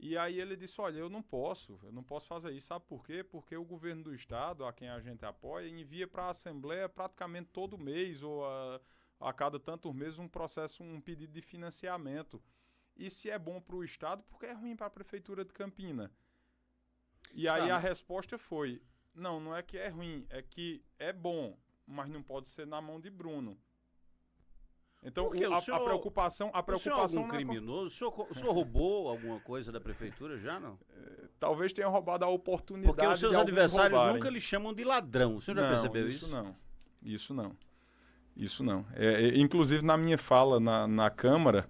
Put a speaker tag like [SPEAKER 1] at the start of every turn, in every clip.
[SPEAKER 1] E aí ele disse, olha, eu não posso fazer isso. Sabe por quê? Porque o governo do estado, a quem a gente apoia, envia para a Assembleia praticamente todo mês ou a cada tantos meses um pedido de financiamento. E se é bom para o estado, porque é ruim para a prefeitura de Campina. E aí a resposta foi, não é que é ruim, é que é bom, mas não pode ser na mão de Bruno. Então, a preocupação...
[SPEAKER 2] O senhor é algum criminoso? O senhor roubou alguma coisa da prefeitura já, não?
[SPEAKER 1] Talvez tenha roubado a oportunidade.
[SPEAKER 2] Porque os seus adversários nunca lhe chamam de ladrão. O senhor já percebeu isso?
[SPEAKER 1] Isso não. Inclusive, na minha fala na Câmara,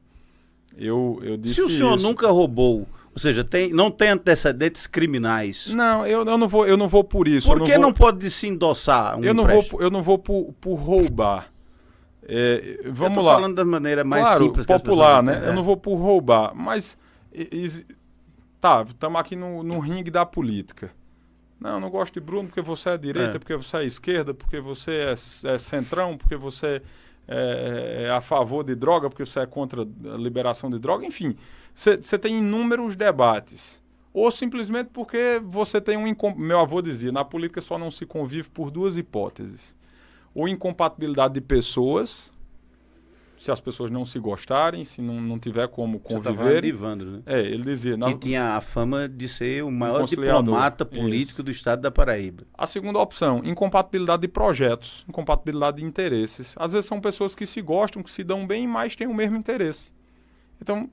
[SPEAKER 1] eu disse isso.
[SPEAKER 2] Se o senhor nunca roubou, ou seja, não tem antecedentes criminais...
[SPEAKER 1] Não, eu não vou por isso.
[SPEAKER 2] Por que não pode se endossar um empréstimo?
[SPEAKER 1] Eu não vou por roubar. Vamos lá.
[SPEAKER 2] Falando da maneira mais simples
[SPEAKER 1] popular, né? Eu não vou por roubar, mas estamos aqui no ringue da política. Não gosto de Bruno porque você é direita, porque você é esquerda, porque você é centrão, porque você é a favor de droga, porque você é contra a liberação de droga, enfim. Você tem inúmeros debates. Ou simplesmente porque você tem meu avô dizia, na política só não se convive por duas hipóteses. Ou incompatibilidade de pessoas, se as pessoas não se gostarem, se não tiver como conviver. Você
[SPEAKER 2] estava de Evandro, né?
[SPEAKER 1] Ele dizia...
[SPEAKER 2] Que tinha a fama de ser o maior diplomata político do estado da Paraíba.
[SPEAKER 1] A segunda opção, incompatibilidade de projetos, incompatibilidade de interesses. Às vezes são pessoas que se gostam, que se dão bem, mas têm o mesmo interesse. Então,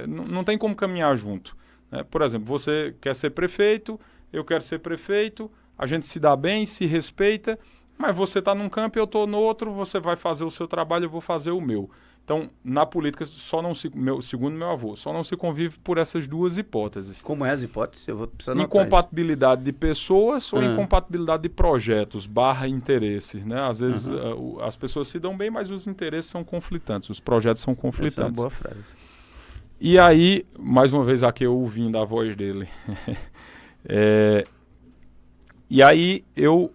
[SPEAKER 1] não tem como caminhar junto. Né? Por exemplo, você quer ser prefeito, eu quero ser prefeito, a gente se dá bem, se respeita... Mas você está num campo e eu estou no outro, você vai fazer o seu trabalho, eu vou fazer o meu. Então, na política, segundo meu avô, só não se convive por essas duas hipóteses.
[SPEAKER 2] Como é as hipóteses? Eu vou precisar anotar
[SPEAKER 1] incompatibilidade de pessoas ou incompatibilidade de projetos, interesses, né? Às vezes as pessoas se dão bem, mas os interesses são conflitantes, os projetos são conflitantes. Essa é
[SPEAKER 2] uma boa frase.
[SPEAKER 1] E aí, mais uma vez aqui eu ouvindo a voz dele... E aí eu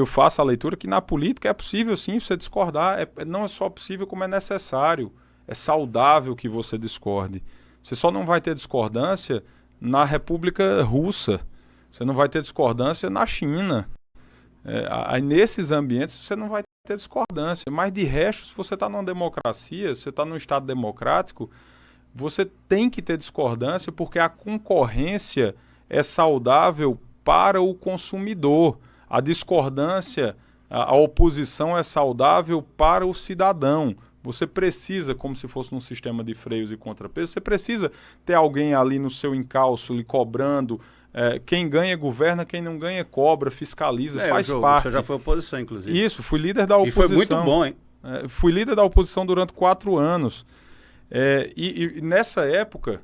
[SPEAKER 1] faço a leitura que na política é possível sim você discordar, não é só possível como é necessário, é saudável que você discorde. Você só não vai ter discordância na República Russa, você não vai ter discordância na China. Aí nesses ambientes você não vai ter discordância, mas de resto, se você está numa democracia, se você está num Estado democrático, você tem que ter discordância porque a concorrência é saudável para o consumidor. A discordância, a oposição é saudável para o cidadão. Você precisa, como se fosse num sistema de freios e contrapesos, você precisa ter alguém ali no seu encalço, lhe cobrando. Quem ganha governa, quem não ganha cobra, fiscaliza, faz parte.
[SPEAKER 2] Você já foi oposição, inclusive.
[SPEAKER 1] Isso, fui líder da oposição.
[SPEAKER 2] E foi muito bom, hein?
[SPEAKER 1] Fui líder da oposição durante 4 anos. E nessa época...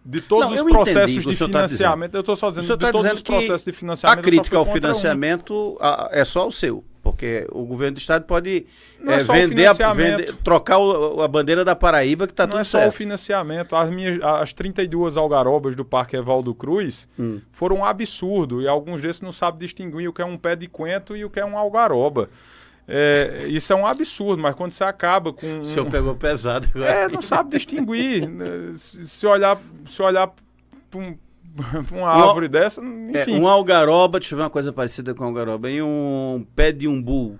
[SPEAKER 1] De todos os processos de financiamento, eu estou só dizendo, de todos os processos de financiamento...
[SPEAKER 2] A crítica ao financiamento é só o seu, porque o governo do estado pode trocar a bandeira da Paraíba, que está tudo certo.
[SPEAKER 1] Não é só o financiamento, as 32 algarobas do Parque Evaldo Cruz foram um absurdo, e alguns desses não sabem distinguir o que é um pé de coentro e o que é um algaroba. Isso é um absurdo, mas quando você acaba com...
[SPEAKER 2] O senhor pegou pesado agora.
[SPEAKER 1] Não sabe distinguir. Se olhar para uma árvore dessa, enfim.
[SPEAKER 2] Um algaroba, deixa eu ver uma coisa parecida com algaroba, e um pé de umbu.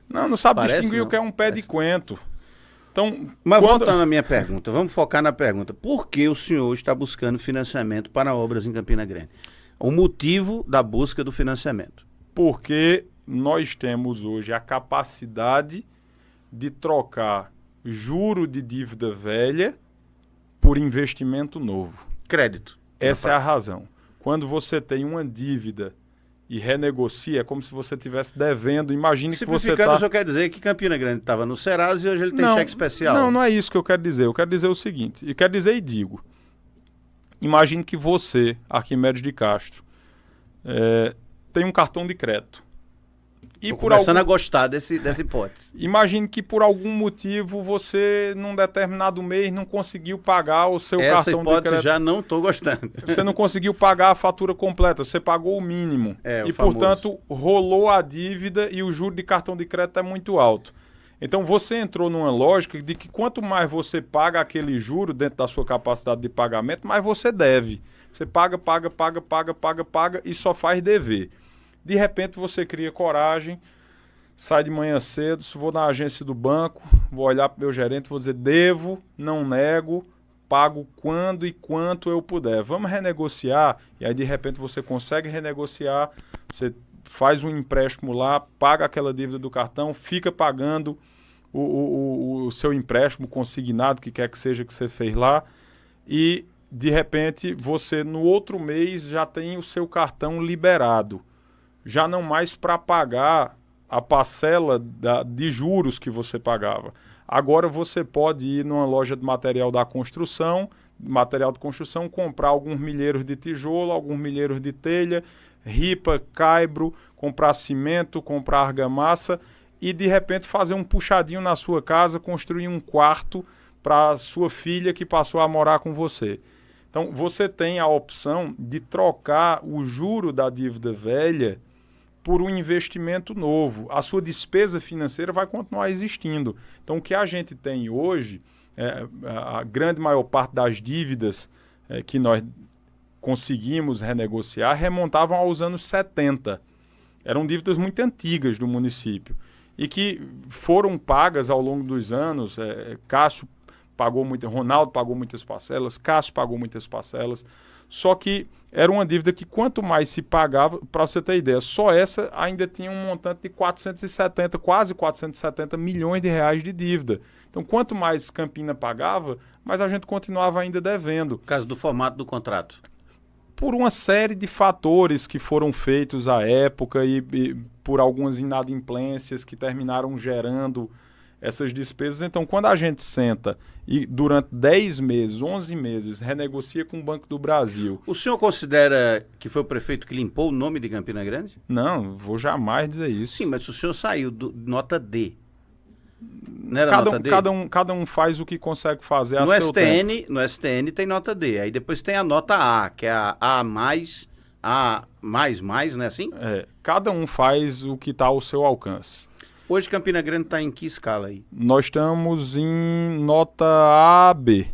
[SPEAKER 1] Não sabe distinguir o que é um pé de coentro. Então,
[SPEAKER 2] mas voltando à minha pergunta, vamos focar na pergunta. Por que o senhor está buscando financiamento para obras em Campina Grande? O motivo da busca do financiamento?
[SPEAKER 1] Porque... nós temos hoje a capacidade de trocar juro de dívida velha por investimento novo.
[SPEAKER 2] Crédito.
[SPEAKER 1] Essa é a razão. Quando você tem uma dívida e renegocia, é como se você estivesse devendo. Imagine que você está...
[SPEAKER 2] o senhor quer dizer que Campina Grande estava no Serasa e hoje ele tem cheque especial.
[SPEAKER 1] Não é isso que eu quero dizer. Eu quero dizer o seguinte, e digo. Imagine que você, Arquimedes de Castro, tem um cartão de crédito.
[SPEAKER 2] Estou começando a gostar dessa hipótese.
[SPEAKER 1] Imagine que por algum motivo você, num determinado mês, não conseguiu pagar o seu cartão de crédito.
[SPEAKER 2] Essa hipótese já não estou gostando.
[SPEAKER 1] Você não conseguiu pagar a fatura completa, você pagou o mínimo. Portanto, rolou a dívida e o juro de cartão de crédito é muito alto. Então você entrou numa lógica de que quanto mais você paga aquele juro dentro da sua capacidade de pagamento, mais você deve. Você paga e só faz dever. De repente você cria coragem, sai de manhã cedo, vou na agência do banco, vou olhar para o meu gerente, vou dizer, devo, não nego, pago quando e quanto eu puder. Vamos renegociar, e aí de repente você consegue renegociar, você faz um empréstimo lá, paga aquela dívida do cartão, fica pagando o seu empréstimo consignado, que quer que seja que você fez lá, e de repente você no outro mês já tem o seu cartão liberado. Já não mais para pagar a parcela de juros que você pagava. Agora você pode ir numa loja de material de construção, comprar alguns milheiros de tijolo, alguns milheiros de telha, ripa, caibro, comprar cimento, comprar argamassa e de repente fazer um puxadinho na sua casa, construir um quarto para sua filha que passou a morar com você. Então você tem a opção de trocar o juro da dívida velha por um investimento novo. A sua despesa financeira vai continuar existindo. Então, o que a gente tem hoje, a grande maior parte das dívidas que nós conseguimos renegociar remontavam aos anos 70. Eram dívidas muito antigas do município e que foram pagas ao longo dos anos. Cássio pagou muito, Ronaldo pagou muitas parcelas, Cássio pagou muitas parcelas. Só que era uma dívida que quanto mais se pagava, para você ter ideia, só essa ainda tinha um montante de quase 470 milhões de reais de dívida. Então, quanto mais Campina pagava, mais a gente continuava ainda devendo.
[SPEAKER 2] Por causa do formato do contrato.
[SPEAKER 1] Por uma série de fatores que foram feitos à época e por algumas inadimplências que terminaram gerando essas despesas. Então, quando a gente senta e durante 10 meses, 11 meses, renegocia com o Banco do Brasil...
[SPEAKER 2] O senhor considera que foi o prefeito que limpou o nome de Campina Grande?
[SPEAKER 1] Não, vou jamais dizer isso.
[SPEAKER 2] Sim, mas o senhor saiu do nota D. Não era nota D?
[SPEAKER 1] Cada um faz o que consegue fazer
[SPEAKER 2] no STN, no STN tem nota D, aí depois tem a nota A, que é a A+, não é assim?
[SPEAKER 1] Cada um faz o que está ao seu alcance.
[SPEAKER 2] Hoje Campina Grande está em que escala aí?
[SPEAKER 1] Nós estamos em nota AB.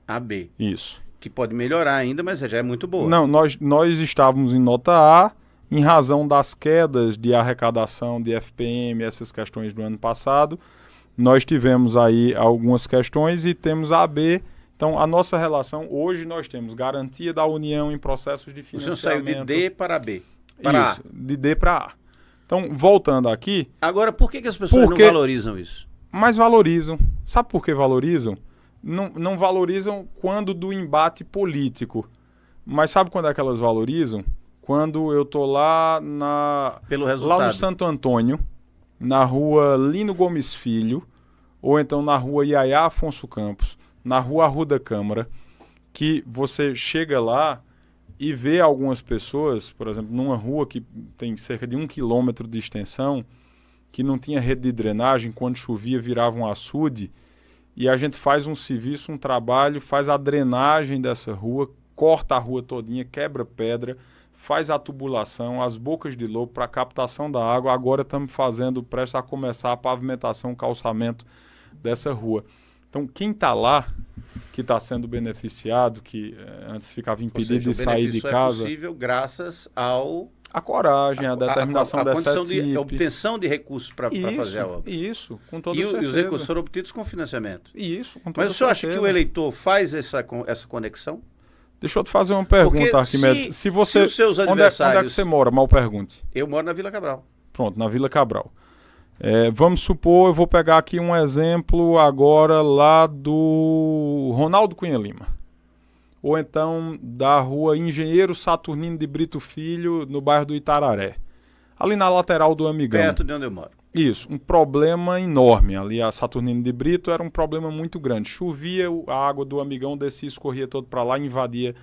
[SPEAKER 2] AB.
[SPEAKER 1] Isso.
[SPEAKER 2] Que pode melhorar ainda, mas já é muito boa.
[SPEAKER 1] Não, nós estávamos em nota A, em razão das quedas de arrecadação de FPM, essas questões do ano passado. Nós tivemos aí algumas questões e temos a AB. Então, a nossa relação, hoje nós temos garantia da União em processos de financiamento.
[SPEAKER 2] O senhor saiu de D para B.
[SPEAKER 1] Para isso, A. De D para A. Então, voltando aqui...
[SPEAKER 2] Agora, por que as pessoas não valorizam isso?
[SPEAKER 1] Mas valorizam. Sabe por que valorizam? Não valorizam quando do embate político. Mas sabe quando é que elas valorizam? Quando eu tô lá
[SPEAKER 2] Pelo resultado.
[SPEAKER 1] Lá no Santo Antônio, na rua Lino Gomes Filho, ou então na rua Iaiá Afonso Campos, na rua Arruda Câmara, que você chega lá e vê algumas pessoas, por exemplo, numa rua que tem cerca de 1 quilômetro de extensão, que não tinha rede de drenagem, quando chovia virava um açude, e a gente faz um serviço, um trabalho, faz a drenagem dessa rua, corta a rua todinha, quebra pedra, faz a tubulação, as bocas de lobo para captação da água. Agora estamos prestes a começar a pavimentação, o calçamento dessa rua. Então, quem está lá, que está sendo beneficiado, que antes ficava impedido de sair de casa...
[SPEAKER 2] é possível graças ao...
[SPEAKER 1] A coragem, a determinação dessa
[SPEAKER 2] condição de obtenção de recursos para fazer a obra.
[SPEAKER 1] Isso, com toda certeza.
[SPEAKER 2] E os recursos foram obtidos com financiamento.
[SPEAKER 1] Isso, com toda certeza.
[SPEAKER 2] Mas o senhor acha que o eleitor faz essa conexão?
[SPEAKER 1] Deixa eu te fazer uma pergunta, Arquimedes. Se os seus adversários... Onde é que você mora? Mal pergunte.
[SPEAKER 2] Eu moro na Vila Cabral.
[SPEAKER 1] Pronto, na Vila Cabral. Vamos supor, eu vou pegar aqui um exemplo agora lá do Ronaldo Cunha Lima. Ou então da rua Engenheiro Saturnino de Brito Filho, no bairro do Itararé. Ali na lateral do Amigão.
[SPEAKER 2] Perto de onde eu moro.
[SPEAKER 1] Isso, um problema enorme. Ali a Saturnino de Brito era um problema muito grande. Chovia, a água do Amigão descia, escorria todo para lá, invadia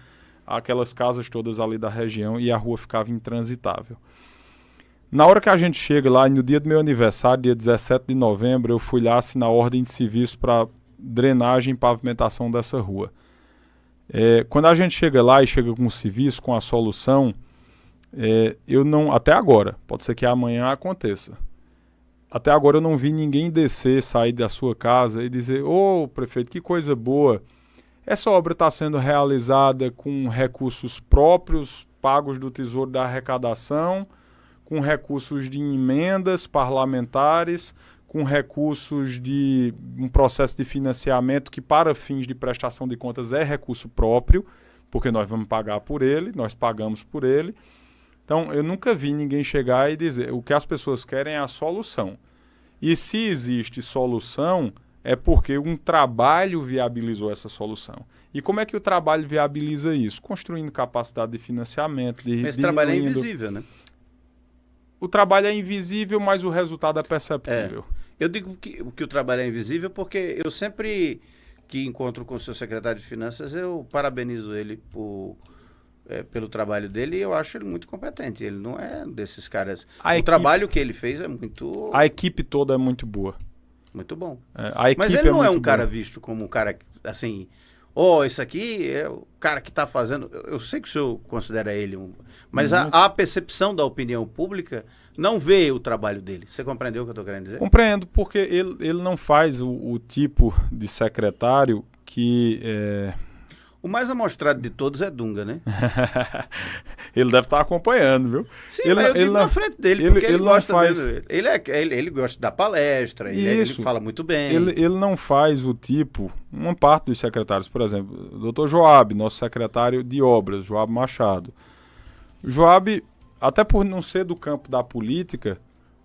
[SPEAKER 1] aquelas casas todas ali da região e a rua ficava intransitável. Na hora que a gente chega lá, no dia do meu aniversário, dia 17 de novembro, eu fui lá assinar a ordem de serviço para drenagem e pavimentação dessa rua. Quando a gente chega lá e chega com o serviço, com a solução, eu não, até agora, pode ser que amanhã aconteça, até agora eu não vi ninguém descer, sair da sua casa e dizer: ô, prefeito, que coisa boa. Essa obra está sendo realizada com recursos próprios, pagos do Tesouro da Arrecadação, com recursos de emendas parlamentares, com recursos de um processo de financiamento que, para fins de prestação de contas, é recurso próprio, porque nós vamos pagar por ele, nós pagamos por ele. Então, eu nunca vi ninguém chegar e dizer: o que as pessoas querem é a solução. E se existe solução, é porque um trabalho viabilizou essa solução. E como é que o trabalho viabiliza isso? Construindo capacidade de financiamento.
[SPEAKER 2] Esse trabalho é invisível, né?
[SPEAKER 1] O trabalho é invisível, mas o resultado é perceptível.
[SPEAKER 2] Eu digo que o trabalho é invisível porque eu sempre que encontro com o seu secretário de Finanças, eu parabenizo ele pelo trabalho dele e eu acho ele muito competente. Ele não é desses caras... trabalho que ele fez é muito...
[SPEAKER 1] A equipe toda é muito boa.
[SPEAKER 2] Muito bom.
[SPEAKER 1] Mas
[SPEAKER 2] ele não é um cara visto como um cara, assim... esse aqui é o cara que está fazendo... Eu sei que o senhor considera ele um... Mas a percepção da opinião pública não vê o trabalho dele. Você compreendeu o que eu estou querendo dizer?
[SPEAKER 1] Compreendo, porque ele não faz o tipo de secretário que...
[SPEAKER 2] O mais amostrado de todos é Dunga, né?
[SPEAKER 1] Ele deve estar acompanhando, viu?
[SPEAKER 2] Sim, mas eu digo na frente dele, porque ele gosta mesmo. Ele gosta de dar palestra, ele fala muito bem.
[SPEAKER 1] Ele não faz o tipo, uma parte dos secretários, por exemplo, o Dr. Joab, nosso secretário de obras, Joab Machado. O Joab, até por não ser do campo da política,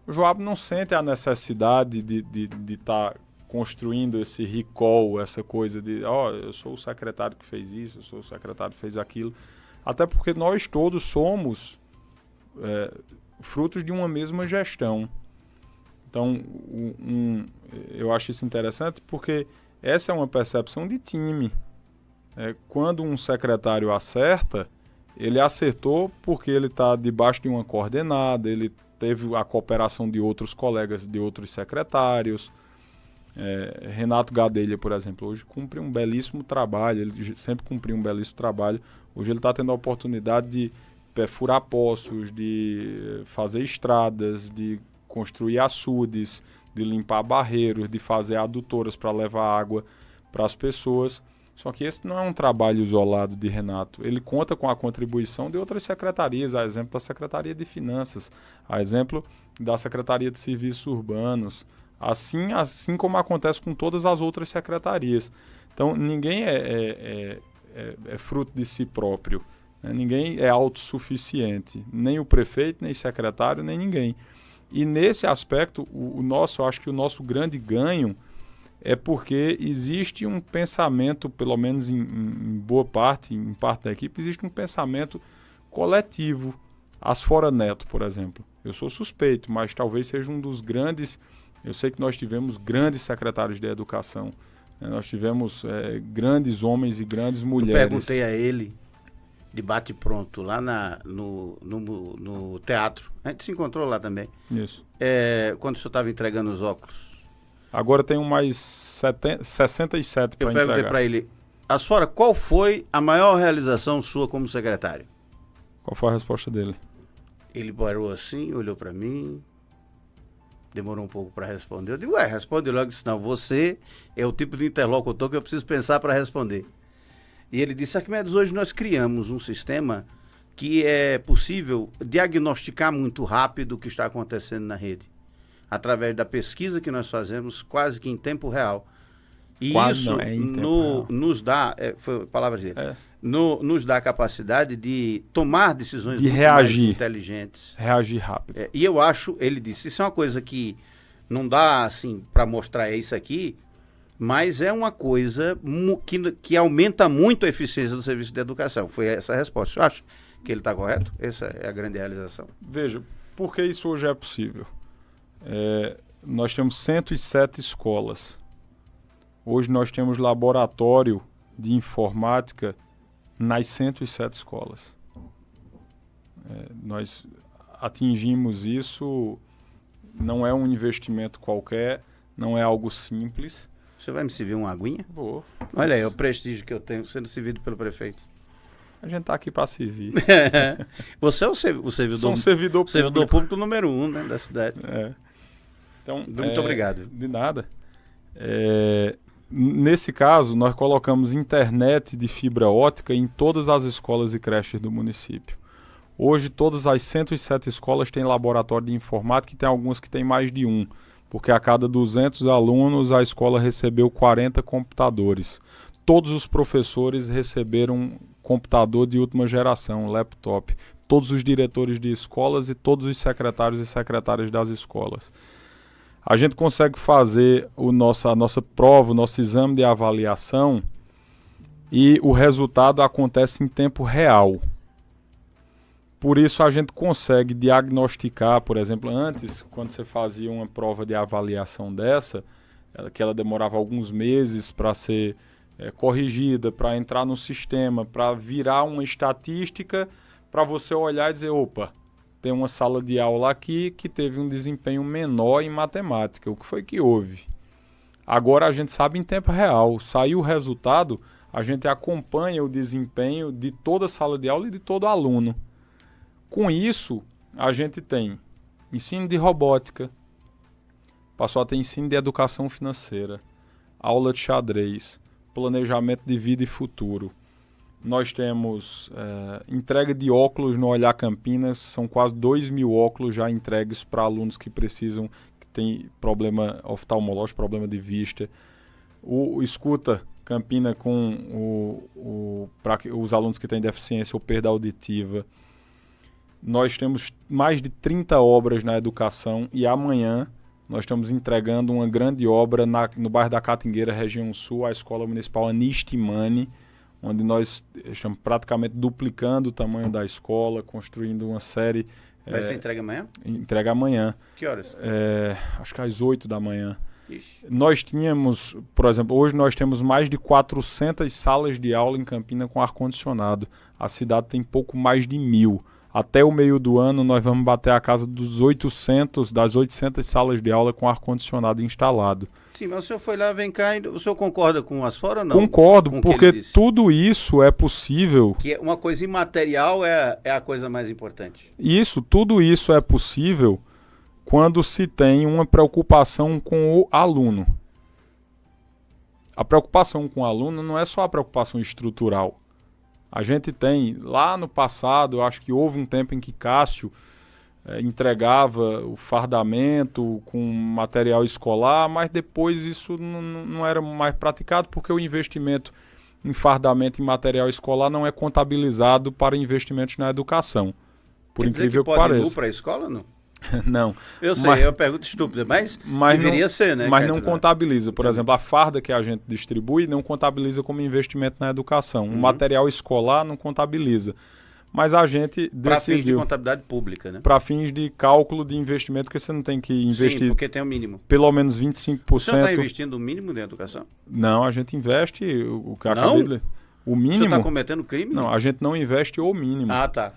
[SPEAKER 1] o Joab não sente a necessidade de estar construindo esse recall, essa coisa de, eu sou o secretário que fez isso, eu sou o secretário que fez aquilo. Até porque nós todos somos frutos de uma mesma gestão. Então, eu acho isso interessante porque essa é uma percepção de time. Quando um secretário acerta, ele acertou porque ele está debaixo de uma coordenada, ele teve a cooperação de outros colegas, de outros secretários. Renato Gadelha, por exemplo, hoje cumpre um belíssimo trabalho, ele sempre cumpriu um belíssimo trabalho. Hoje ele está tendo a oportunidade de furar poços, de fazer estradas, de construir açudes, de limpar barreiros, de fazer adutoras para levar água para as pessoas. Só que esse não é um trabalho isolado de Renato. Ele conta com a contribuição de outras secretarias, a exemplo da Secretaria de Finanças, a exemplo da Secretaria de Serviços Urbanos, assim como acontece com todas as outras secretarias. Então, ninguém é fruto de si próprio, né? Ninguém é autossuficiente, nem o prefeito, nem o secretário, nem ninguém. E nesse aspecto, eu acho que o nosso grande ganho é porque existe um pensamento, pelo menos em boa parte, em parte da equipe, existe um pensamento coletivo. Asfora Neto, por exemplo. Eu sou suspeito, mas talvez seja um dos grandes... Eu sei que nós tivemos grandes secretários de educação, né? Nós tivemos grandes homens e grandes mulheres.
[SPEAKER 2] Eu perguntei a ele, de bate-pronto, lá no teatro. A gente se encontrou lá também.
[SPEAKER 1] Isso.
[SPEAKER 2] Quando o senhor estava entregando os óculos.
[SPEAKER 1] Agora tenho mais 67 para entregar.
[SPEAKER 2] Eu perguntei para ele, Asfora, qual foi a maior realização sua como secretário?
[SPEAKER 1] Qual foi a resposta dele?
[SPEAKER 2] Ele parou assim, olhou para mim... Demorou um pouco para responder. Eu digo, responde logo, senão você é o tipo de interlocutor que eu preciso pensar para responder. E ele disse, Arquimedes, hoje nós criamos um sistema que é possível diagnosticar muito rápido o que está acontecendo na rede. Através da pesquisa que nós fazemos quase que em tempo real. E
[SPEAKER 1] quase
[SPEAKER 2] isso nos dá, foi palavras dele, nos dá a capacidade de tomar decisões
[SPEAKER 1] de
[SPEAKER 2] muito
[SPEAKER 1] reagir,
[SPEAKER 2] mais inteligentes.
[SPEAKER 1] Reagir rápido.
[SPEAKER 2] E eu acho, ele disse, isso é uma coisa que não dá assim para mostrar isso aqui, mas é uma coisa que aumenta muito a eficiência do serviço de educação. Foi essa a resposta. Você acha que ele está correto? Essa é a grande realização.
[SPEAKER 1] Veja, por que isso hoje é possível? Nós temos 107 escolas. Hoje nós temos laboratório de informática nas 107 escolas. Nós atingimos isso, não é um investimento qualquer, não é algo simples.
[SPEAKER 2] Você vai me servir uma aguinha?
[SPEAKER 1] Vou.
[SPEAKER 2] Olha aí, o prestígio que eu tenho sendo servido pelo prefeito.
[SPEAKER 1] A gente está aqui para servir.
[SPEAKER 2] Você é o servidor,
[SPEAKER 1] servidor
[SPEAKER 2] público número 1, né, da cidade.
[SPEAKER 1] Então,
[SPEAKER 2] Muito obrigado.
[SPEAKER 1] De nada. Nesse caso, nós colocamos internet de fibra ótica em todas as escolas e creches do município. Hoje, todas as 107 escolas têm laboratório de informática e tem algumas que têm mais de um, porque a cada 200 alunos a escola recebeu 40 computadores. Todos os professores receberam um computador de última geração, um laptop. Todos os diretores de escolas e todos os secretários e secretárias das escolas. A gente consegue fazer a nossa prova, o nosso exame de avaliação e o resultado acontece em tempo real. Por isso a gente consegue diagnosticar, por exemplo, antes, quando você fazia uma prova de avaliação dessa, que ela demorava alguns meses para ser corrigida, para entrar no sistema, para virar uma estatística, para você olhar e dizer, opa, tem uma sala de aula aqui que teve um desempenho menor em matemática. O que foi que houve? Agora a gente sabe em tempo real. Saiu o resultado, a gente acompanha o desempenho de toda a sala de aula e de todo aluno. Com isso, a gente tem ensino de robótica, passou a ter ensino de educação financeira, aula de xadrez, planejamento de vida e futuro. Nós temos entrega de óculos no Olhar Campinas, são quase 2.000 óculos já entregues para alunos que precisam, que têm problema oftalmológico, problema de vista. O Escuta Campina para os alunos que têm deficiência ou perda auditiva. Nós temos mais de 30 obras na educação e amanhã nós estamos entregando uma grande obra no bairro da Catingueira, região sul, a Escola Municipal Anistimani, onde nós estamos praticamente duplicando o tamanho da escola, construindo uma série...
[SPEAKER 2] Vai ser entregue amanhã?
[SPEAKER 1] Entrega amanhã.
[SPEAKER 2] Que horas?
[SPEAKER 1] Acho que às 8 da manhã.
[SPEAKER 2] Ixi.
[SPEAKER 1] Nós tínhamos, por exemplo, hoje nós temos mais de 400 salas de aula em Campina com ar-condicionado. A cidade tem pouco mais de 1.000. Até o meio do ano nós vamos bater a casa das 800 salas de aula com ar-condicionado instalado.
[SPEAKER 2] Sim, mas o senhor foi lá, vem cá, o senhor concorda com o Asfora ou não?
[SPEAKER 1] Concordo, porque tudo isso é possível.
[SPEAKER 2] Que uma coisa imaterial é a coisa mais importante.
[SPEAKER 1] Tudo isso é possível quando se tem uma preocupação com o aluno. A preocupação com o aluno não é só a preocupação estrutural. A gente tem, lá no passado, eu acho que houve um tempo em que Cássio entregava o fardamento com material escolar, mas depois isso não era mais praticado porque o investimento em fardamento e material escolar não é contabilizado para investimentos na educação. Por incrível que pareça.
[SPEAKER 2] Pode ir para a escola, não?
[SPEAKER 1] Não.
[SPEAKER 2] Eu sei, é uma pergunta estúpida, mas deveria ser, né?
[SPEAKER 1] Mas não contabiliza. Por exemplo, a farda que a gente distribui não contabiliza como investimento na educação. O material escolar não contabiliza. Mas a gente decidiu...
[SPEAKER 2] Para fins de contabilidade pública, né?
[SPEAKER 1] Para fins de cálculo de investimento, porque você não tem que investir...
[SPEAKER 2] Sim, porque tem o mínimo.
[SPEAKER 1] Pelo menos 25%.
[SPEAKER 2] O senhor está investindo o mínimo na educação?
[SPEAKER 1] Não, a gente investe o que eu
[SPEAKER 2] acabei de
[SPEAKER 1] ler. O mínimo... O
[SPEAKER 2] senhor está cometendo crime?
[SPEAKER 1] Não, a gente não investe o mínimo.
[SPEAKER 2] Ah, tá.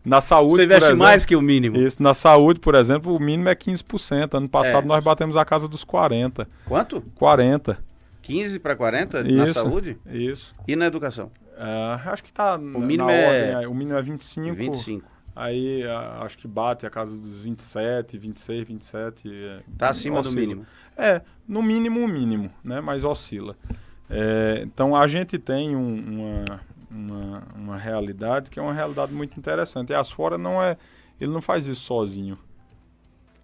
[SPEAKER 1] Na saúde,
[SPEAKER 2] você investe mais que o mínimo.
[SPEAKER 1] Isso, na saúde, por exemplo, o mínimo é 15%. Ano passado nós batemos a casa dos 40%.
[SPEAKER 2] Quanto?
[SPEAKER 1] 40%.
[SPEAKER 2] 15 para 40 na saúde?
[SPEAKER 1] Isso.
[SPEAKER 2] E na educação?
[SPEAKER 1] Acho que está
[SPEAKER 2] o mínimo
[SPEAKER 1] ordem. O mínimo é 25%.
[SPEAKER 2] 25%.
[SPEAKER 1] Aí acho que bate a casa dos 27%, 26%, 27%.
[SPEAKER 2] Está acima do mínimo.
[SPEAKER 1] No mínimo o mínimo, né? Mas oscila. Então a gente tem uma realidade que é uma realidade muito interessante. E a Asfora ele não faz isso sozinho.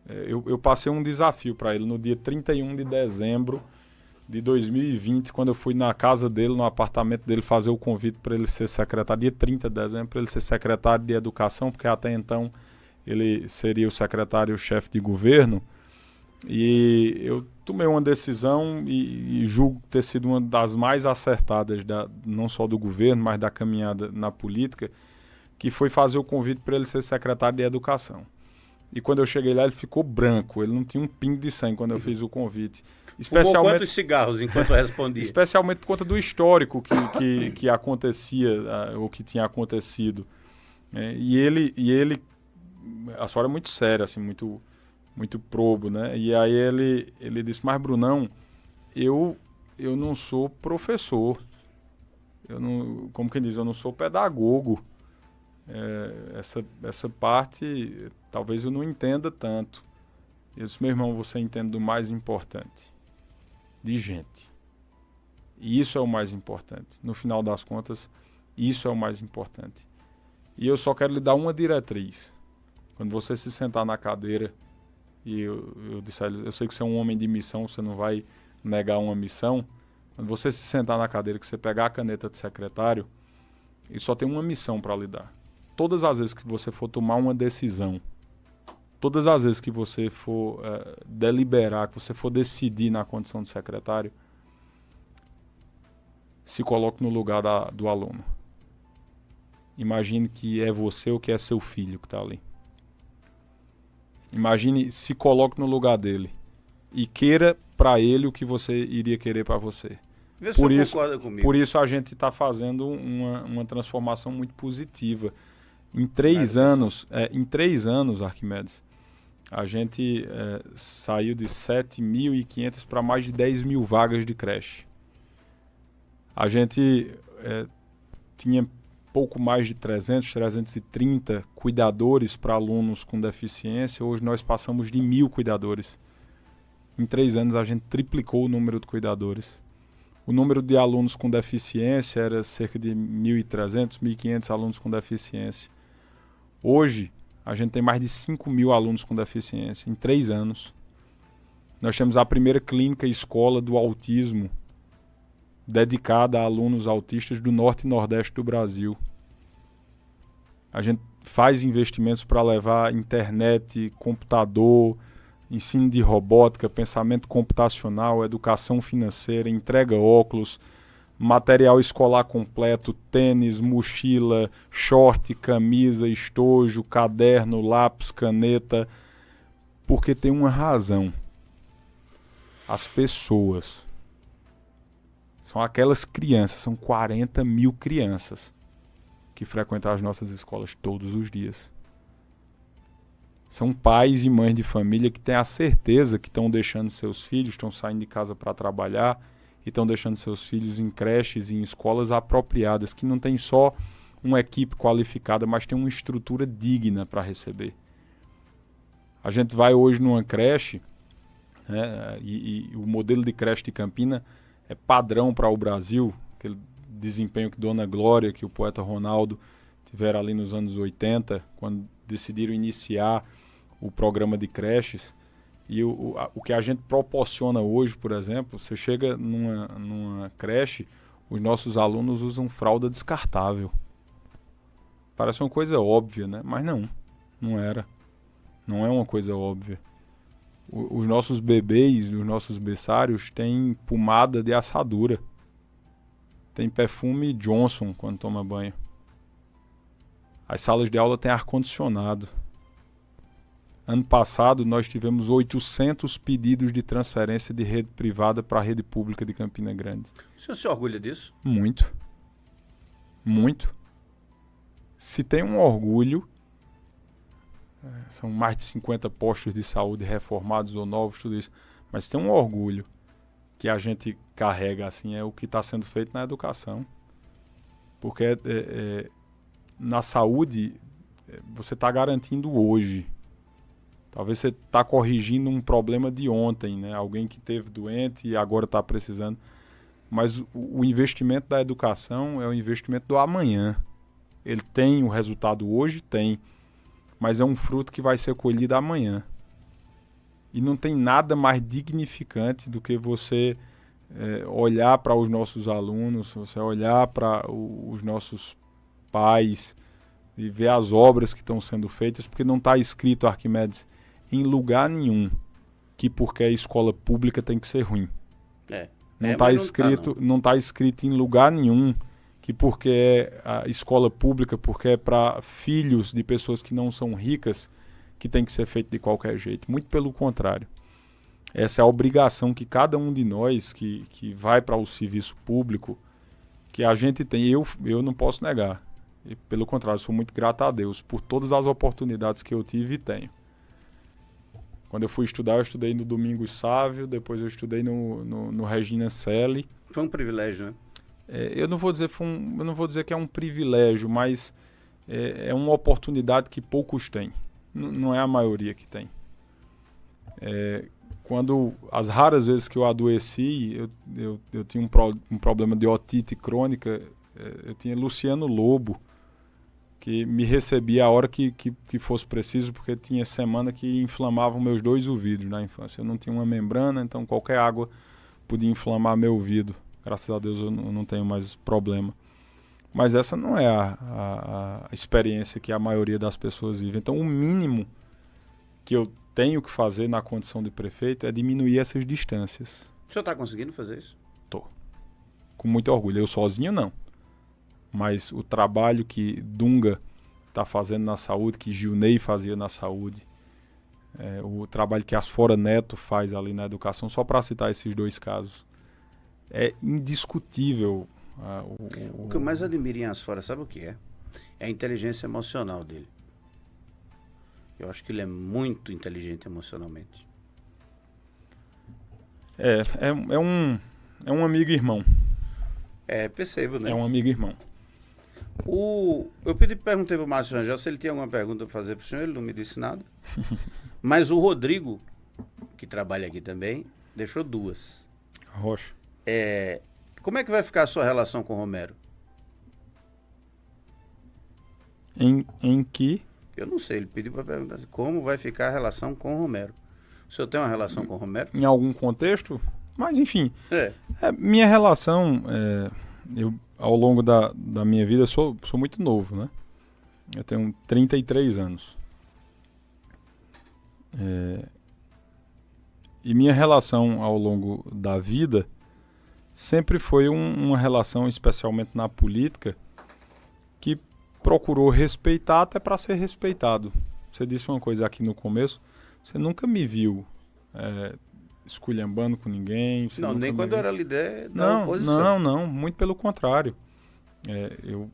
[SPEAKER 1] Eu passei um desafio para ele no dia 31 de dezembro de 2020, quando eu fui na casa dele, no apartamento dele, fazer o convite para ele ser secretário, dia 30 de dezembro, para ele ser secretário de Educação, porque até então ele seria o secretário-chefe de governo. E eu tomei uma decisão e julgo ter sido uma das mais acertadas, não só do governo, mas da caminhada na política, que foi fazer o convite para ele ser secretário de Educação. E quando eu cheguei lá, ele ficou branco, ele não tinha um pingo de sangue quando eu fiz o convite.
[SPEAKER 2] Fumou quantos cigarros enquanto eu respondia?
[SPEAKER 1] Especialmente por conta do histórico que acontecia, ou que tinha acontecido. E ele, a história é muito séria, assim, muito probo, né? E aí ele disse, mas Brunão, eu não sou professor, como quem diz, eu não sou pedagogo, essa parte talvez eu não entenda tanto. Eu disse, meu irmão, você entende do mais importante, de gente. E isso é o mais importante. No final das contas, isso é o mais importante. E eu só quero lhe dar uma diretriz. Quando você se sentar na cadeira, e eu disse a ele, eu sei que você é um homem de missão, você não vai negar uma missão. Quando você se sentar na cadeira, que você pegar a caneta de secretário, ele só tem uma missão para lhe dar. Todas as vezes que você for tomar uma decisão, todas as vezes que você for deliberar, que você for decidir na condição de secretário, se coloque no lugar do aluno. Imagine que é você ou que é seu filho que está ali. Imagine, se coloque no lugar dele e queira para ele o que você iria querer para você.
[SPEAKER 2] Vê se você concorda comigo.
[SPEAKER 1] Por isso a gente está fazendo uma transformação muito positiva. Em 3 anos, Arquimedes, a gente saiu de 7.500 para mais de 10.000 vagas de creche. A gente tinha pouco mais de 330 cuidadores para alunos com deficiência. Hoje nós passamos de 1.000 cuidadores. Em 3 anos a gente triplicou o número de cuidadores. O número de alunos com deficiência era cerca de 1.300, 1.500 alunos com deficiência. Hoje a gente tem mais de 5.000 alunos com deficiência em 3 anos. Nós temos a primeira clínica escola do autismo dedicada a alunos autistas do norte e nordeste do Brasil. A gente faz investimentos para levar internet, computador, ensino de robótica, pensamento computacional, educação financeira, entrega óculos, material escolar completo, tênis, mochila, short, camisa, estojo, caderno, lápis, caneta, porque tem uma razão. As pessoas são aquelas crianças, são 40.000 crianças que frequentam as nossas escolas todos os dias. São pais e mães de família que têm a certeza que estão deixando seus filhos, estão saindo de casa para trabalhar e estão deixando seus filhos em creches e em escolas apropriadas, que não tem só uma equipe qualificada, mas tem uma estrutura digna para receber. A gente vai hoje numa creche, né, e o modelo de creche de Campina é padrão para o Brasil, aquele desempenho que Dona Glória, que o poeta Ronaldo tiveram ali nos anos 80, quando decidiram iniciar o programa de creches. E o que a gente proporciona hoje, por exemplo, você chega numa creche, os nossos alunos usam fralda descartável. Parece uma coisa óbvia, né? Mas não era. Não é uma coisa óbvia. Os nossos bebês, os nossos berçários têm pomada de assadura. Tem perfume Johnson quando toma banho. As salas de aula têm ar-condicionado. Ano passado, nós tivemos 800 pedidos de transferência de rede privada para a rede pública de Campina Grande.
[SPEAKER 2] O senhor se orgulha disso?
[SPEAKER 1] Muito. Muito. Se tem um orgulho, são mais de 50 postos de saúde reformados ou novos, tudo isso, mas tem um orgulho que a gente carrega assim, é o que está sendo feito na educação. Porque na saúde, você está garantindo hoje. Talvez você está corrigindo um problema de ontem, né? Alguém que esteve doente e agora está precisando. Mas o investimento da educação é o investimento do amanhã. Ele tem o resultado hoje? Tem. Mas é um fruto que vai ser colhido amanhã. E não tem nada mais dignificante do que você olhar para os nossos alunos, você olhar para os nossos pais e ver as obras que estão sendo feitas, porque não está escrito, Arquimedes, em lugar nenhum que porque é escola pública tem que ser ruim. Não está escrito em lugar nenhum que porque é a escola pública, porque é para filhos de pessoas que não são ricas, que tem que ser feito de qualquer jeito. Muito pelo contrário. Essa é a obrigação que cada um de nós que vai para o serviço público, que a gente tem. Eu não posso negar. E, pelo contrário, sou muito grato a Deus por todas as oportunidades que eu tive e tenho. Quando eu fui estudar, eu estudei no Domingos Sávio, depois eu estudei no Regina Coeli.
[SPEAKER 2] Foi um privilégio, né?
[SPEAKER 1] Eu não vou dizer que é um privilégio, mas é uma oportunidade que poucos têm. Não é a maioria que tem. Quando as raras vezes que eu adoeci, eu tinha um problema de otite crônica. Eu tinha Luciano Lobo, que me recebia a hora que fosse preciso, porque tinha semana que inflamavam meus 2 ouvidos na infância. Eu não tinha uma membrana, então qualquer água podia inflamar meu ouvido. Graças a Deus eu não tenho mais problema. Mas essa não é a experiência que a maioria das pessoas vive. Então o mínimo que eu tenho que fazer na condição de prefeito é diminuir essas distâncias.
[SPEAKER 2] O senhor está conseguindo fazer isso?
[SPEAKER 1] Tô. Com muito orgulho. Eu sozinho não. Mas o trabalho que Dunga está fazendo na saúde, que Gilney fazia na saúde, o trabalho que Asfora Neto faz ali na educação, só para citar esses 2 casos, é indiscutível.
[SPEAKER 2] O que eu mais admiro em Asfora, sabe o que é? É a inteligência emocional dele. Eu acho que ele é muito inteligente emocionalmente.
[SPEAKER 1] É um amigo e irmão.
[SPEAKER 2] Percebo, né?
[SPEAKER 1] É um amigo e irmão.
[SPEAKER 2] Eu perguntei pro Márcio Rangel se ele tinha alguma pergunta para fazer pro senhor, ele não me disse nada. Mas o Rodrigo, que trabalha aqui também, deixou 2.
[SPEAKER 1] Rocha.
[SPEAKER 2] Como é que vai ficar a sua relação com o Romero?
[SPEAKER 1] Em que?
[SPEAKER 2] Eu não sei, ele pediu para perguntar assim, como vai ficar a relação com o Romero. O senhor tem uma relação com o Romero?
[SPEAKER 1] Em algum contexto? Mas, enfim, minha relação, eu, ao longo da minha vida, sou muito novo, né? Eu tenho 33 anos. E minha relação ao longo da vida sempre foi uma relação, especialmente na política, que procurou respeitar até para ser respeitado. Você disse uma coisa aqui no começo, você nunca me viu esculhambando com ninguém.
[SPEAKER 2] Não, nem quando eu era líder da oposição.
[SPEAKER 1] Não, muito pelo contrário. Eu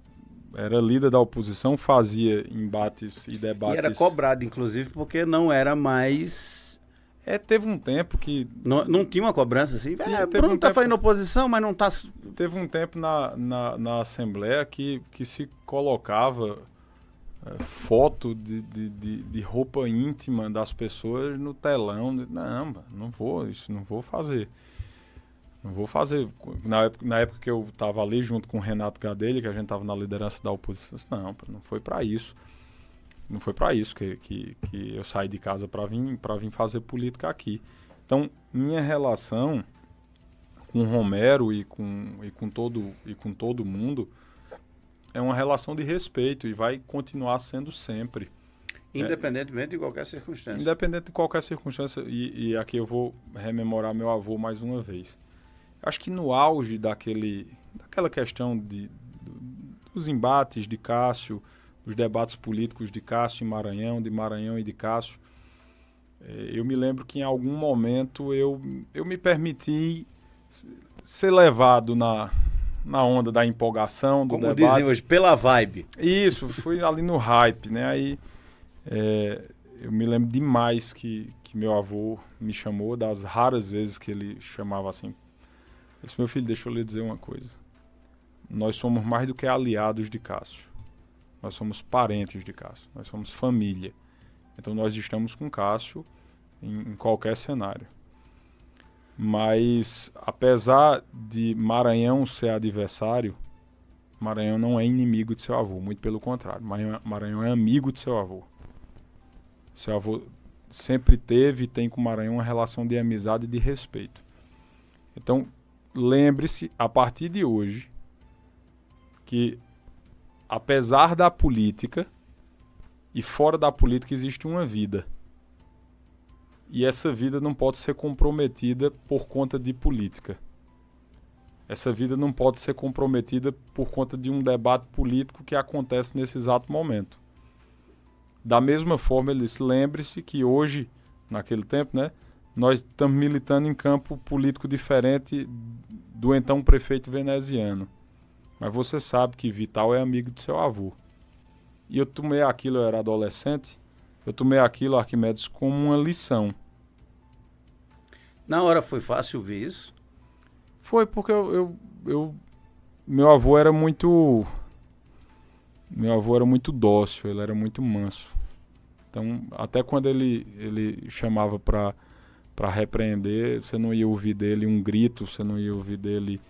[SPEAKER 1] era líder da oposição, fazia embates e debates.
[SPEAKER 2] E era cobrado, inclusive, porque não era mais...
[SPEAKER 1] Teve um tempo que...
[SPEAKER 2] Não tinha uma cobrança assim?
[SPEAKER 1] Bruno
[SPEAKER 2] tá fazendo oposição, mas não tá...
[SPEAKER 1] Teve um tempo na Assembleia que se colocava foto de roupa íntima das pessoas no telão. Não vou fazer. Não vou fazer. Na época que eu estava ali junto com o Renato Gadelha, que a gente estava na liderança da oposição, não foi para isso. Não foi para isso que eu saí de casa para vir fazer política aqui. Então, minha relação com o Romero e com todo mundo é uma relação de respeito e vai continuar sendo sempre.
[SPEAKER 2] Independentemente de qualquer circunstância.
[SPEAKER 1] Independente de qualquer circunstância. E aqui eu vou rememorar meu avô mais uma vez. Acho que no auge daquela questão dos embates de Cássio, dos debates políticos de Cássio e Maranhão, de Maranhão e de Cássio, eu me lembro que em algum momento eu me permiti ser levado na onda da empolgação, do debate.
[SPEAKER 2] Como dizem hoje, pela vibe.
[SPEAKER 1] Isso, fui ali no hype, né? Aí eu me lembro demais que meu avô me chamou, das raras vezes que ele chamava assim. Ele disse, meu filho, deixa eu lhe dizer uma coisa. Nós somos mais do que aliados de Cássio. Nós somos parentes de Cássio. Nós somos família. Então nós estamos com Cássio em qualquer cenário. Mas, apesar de Maranhão ser adversário, Maranhão não é inimigo de seu avô. Muito pelo contrário. Maranhão é amigo de seu avô. Seu avô sempre teve e tem com Maranhão uma relação de amizade e de respeito. Então, lembre-se, a partir de hoje, que apesar da política e fora da política existe uma vida. E essa vida não pode ser comprometida por conta de política. Essa vida não pode ser comprometida por conta de um debate político que acontece nesse exato momento. Da mesma forma, lembre-se que hoje, naquele tempo, né, nós estamos militando em campo político diferente do então prefeito veneziano. Mas você sabe que Vital é amigo de seu avô. E eu tomei aquilo, eu era adolescente, eu tomei aquilo, Arquimedes, como uma lição.
[SPEAKER 2] Na hora foi fácil ver isso?
[SPEAKER 1] Foi porque meu avô era muito dócil, ele era muito manso. Então, até quando ele chamava para para repreender, você não ia ouvir dele um grito, você não ia ouvir dele